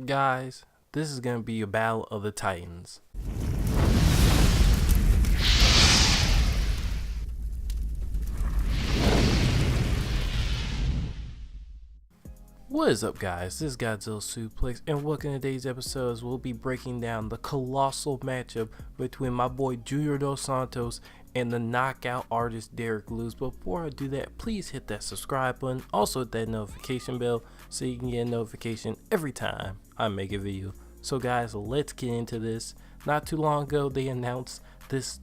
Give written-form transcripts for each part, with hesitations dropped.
Guys, this is going to be a battle of the Titans. What is up, guys? This is Godzilla Suplex, and welcome to today's episodes. We'll be breaking down the colossal matchup between my boy Junior Dos Santos and the knockout artist Derrick. But before I do that, please hit that subscribe button. Also hit that notification bell so you can get a notification every time I make a video. So guys, let's get into this. Not too long ago, they announced this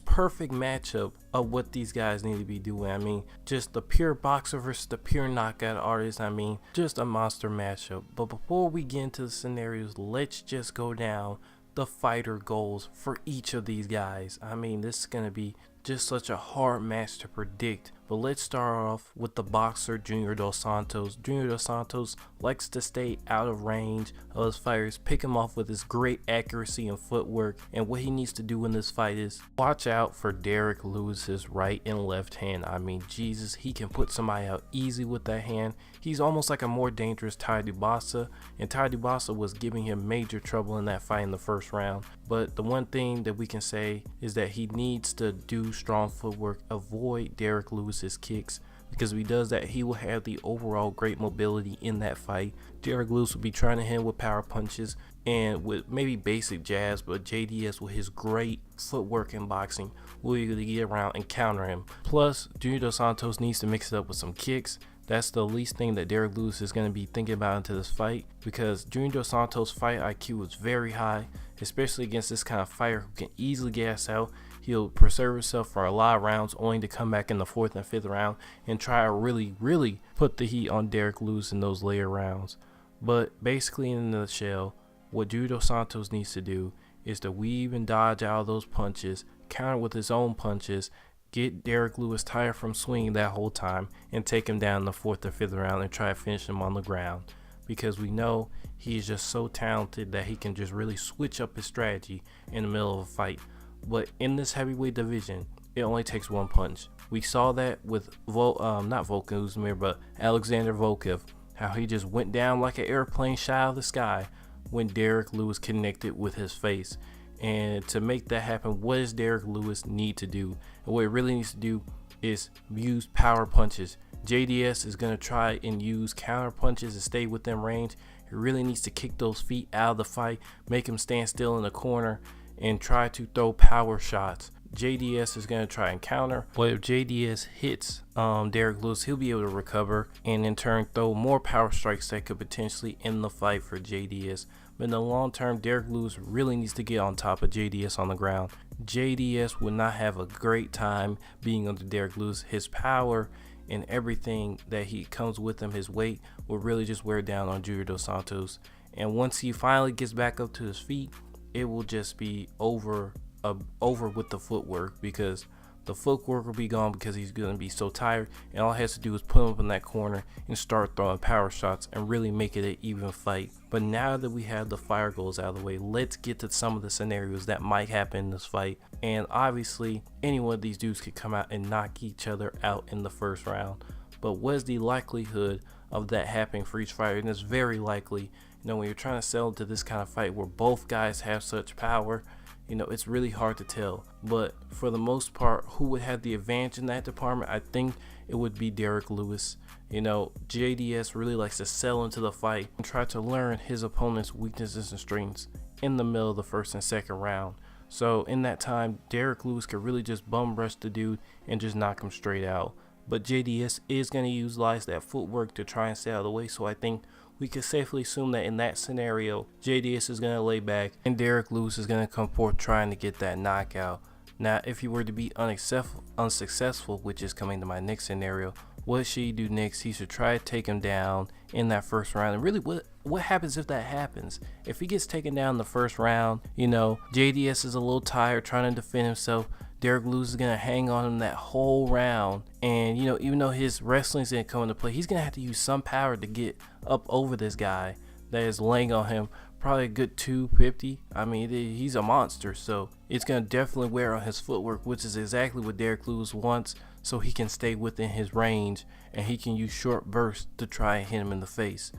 perfect matchup of what these guys need to be doing. I mean, just the pure boxer versus the pure knockout artist. I mean, just a monster matchup. But before we get into the scenarios, let's just go down the fighter goals for each of these guys. I mean, this is going to be just such a hard match to predict. But let's start off with the boxer Junior Dos Santos. Junior Dos Santos likes to stay out of range of his fighters, pick him off with his great accuracy and footwork. And what he needs to do in this fight is watch out for Derrick Lewis's right and left hand. I mean, Jesus, he can put somebody out easy with that hand. He's almost like a more dangerous Tai Tuivasa, and Tai Tuivasa was giving him major trouble in that fight in the first round. But the one thing that we can say is that he needs to do strong footwork, avoid Derrick Lewis's kicks, because if he does that, he will have the overall great mobility in that fight. Derrick Lewis will be trying to hit him with power punches and with maybe basic jabs, but JDS with his great footwork in boxing will be able to get around and counter him. Plus, Junior Dos Santos needs to mix it up with some kicks. That's the least thing that Derrick Lewis is going to be thinking about into this fight, because Junior Dos Santos' fight IQ is very high, especially against this kind of fighter who can easily gas out. He'll preserve himself for a lot of rounds, only to come back in the 4th and 5th round and try to really put the heat on Derrick Lewis in those later rounds. But basically, in a nutshell, what Junior Dos Santos needs to do is to weave and dodge out of those punches, counter with his own punches, get Derrick Lewis tired from swinging that whole time, and take him down in the 4th or 5th round and try to finish him on the ground. Because we know he's just so talented that he can just really switch up his strategy in the middle of a fight. But in this heavyweight division, it only takes one punch. We saw that with not Volkan Oezdemir, but Alexander Volkov, how he just went down like an airplane shot out of the sky when Derrick Lewis connected with his face. And to make that happen, what does Derrick Lewis need to do? And what he really needs to do is use power punches. JDS is going to try and use counter punches to stay within range. He really needs to kick those feet out of the fight, make him stand still in the corner, and try to throw power shots. JDS is going to try and counter, but if JDS hits Derrick Lewis, he'll be able to recover and in turn throw more power strikes that could potentially end the fight for JDS. But in the long term, Derrick Lewis really needs to get on top of JDS on the ground. JDS would not have a great time being under Derrick Lewis. His power and everything that he comes with him, his weight, will really just wear down on Junior Dos Santos. And once he finally gets back up to his feet, it will just be over with the footwork, because the footwork will be gone because he's going to be so tired, and all he has to do is put him up in that corner and start throwing power shots and really make it an even fight. But now that we have the fire goals out of the way, let's get to some of the scenarios that might happen in this fight. And obviously, any one of these dudes could come out and knock each other out in the first round. But what is the likelihood of that happening for each fighter? And it's very likely. When you're trying to sell into this kind of fight where both guys have such power, it's really hard to tell. But for the most part, who would have the advantage in that department? I think it would be Derrick Lewis. JDS really likes to sell into the fight and try to learn his opponent's weaknesses and strengths in the middle of the 1st and 2nd round. So in that time, Derrick Lewis could really just bum rush the dude and just knock him straight out. But JDS is going to utilize that footwork to try and stay out of the way. So I think we could safely assume that in that scenario, JDS is going to lay back and Derrick Lewis is going to come forth trying to get that knockout. Now, if he were to be unsuccessful, which is coming to my next scenario, what should he do next? He should try to take him down in that 1st round. And really, what happens if that happens? If he gets taken down in the 1st round, JDS is a little tired trying to defend himself. Derrick Lewis is going to hang on him that whole round. And, even though his wrestling is going to come into play, he's going to have to use some power to get up over this guy that is laying on him. Probably a good 250. I mean, he's a monster. So it's going to definitely wear on his footwork, which is exactly what Derrick Lewis wants, so he can stay within his range and he can use short bursts to try and hit him in the face.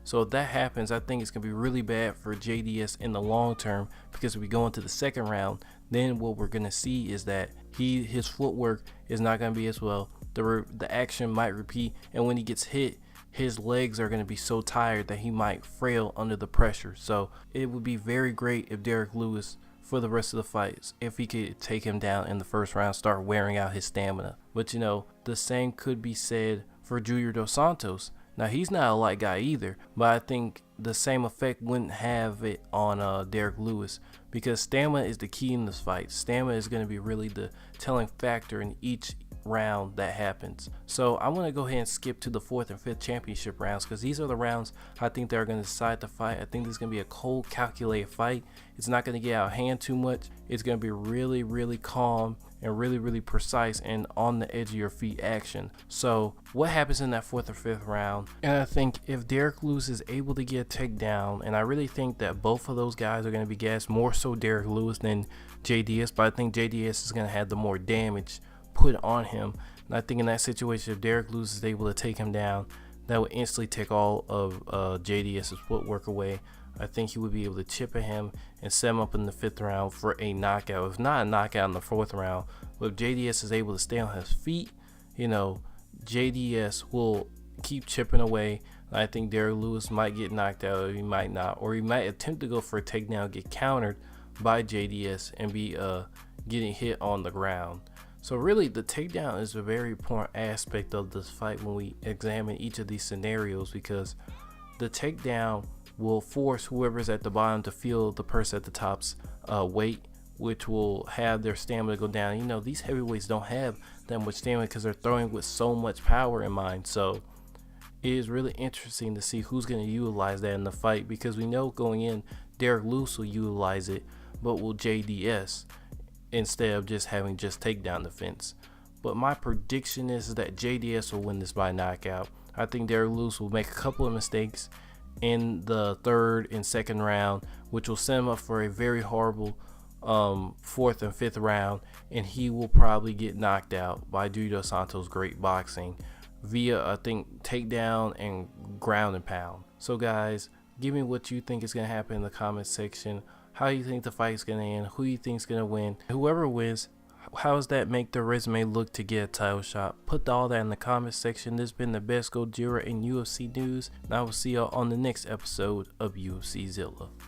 So if that happens, I think it's going to be really bad for JDS in the long term, because if we go into the second round, then what we're going to see is that his footwork is not going to be as well. The action might repeat, and when he gets hit, his legs are going to be so tired that he might frail under the pressure. So it would be very great if Derrick Lewis, for the rest of the fights, if he could take him down in the first round, start wearing out his stamina. But you know, the same could be said for Junior Dos Santos. Now, he's not a light guy either, but I think the same effect wouldn't have it on Derrick Lewis, because stamina is the key in this fight. Stamina is going to be really the telling factor in each round that happens. So I want to go ahead and skip to the 4th and 5th championship rounds, because these are the rounds I think they're going to decide the fight. I think this is going to be a cold, calculated fight. It's not going to get out of hand too much. It's going to be really, really calm and really, really precise and on the edge of your feet action. So what happens in that 4th or 5th round? And I think if Derrick Lewis is able to get a takedown, and I really think that both of those guys are going to be gassed, more so Derrick Lewis than JDS, but I think JDS is going to have the more damage put on him. And I think in that situation, if Derrick Lewis is able to take him down, that would instantly take all of JDS's footwork away. I think he would be able to chip at him and set him up in the 5th round for a knockout. If not a knockout in the 4th round, but if JDS is able to stay on his feet, you know, JDS will keep chipping away. I think Derrick Lewis might get knocked out, or he might not, or he might attempt to go for a takedown, get countered by JDS, and be getting hit on the ground. So really, the takedown is a very important aspect of this fight when we examine each of these scenarios, because the takedown will force whoever's at the bottom to feel the person at the top's weight, which will have their stamina go down. You know, these heavyweights don't have that much stamina because they're throwing with so much power in mind. So it is really interesting to see who's going to utilize that in the fight, because we know going in, Derrick Lewis will utilize it, but will JDS, instead of just having takedown defense. But my prediction is that JDS will win this by knockout. I think Derrick Lewis will make a couple of mistakes in the 3rd and 2nd round, which will set him up for a very horrible 4th and 5th round, and he will probably get knocked out by Junior Dos Santos' great boxing via, I think, takedown and ground and pound. So guys, give me what you think is going to happen in the comment section. How you think the fight is going to end? Who you think is going to win? Whoever wins, how does that make their resume look to get a title shot? Put all that in the comment section. This has been the best Gojira in UFC news, and I will see y'all on the next episode of UFC Zilla.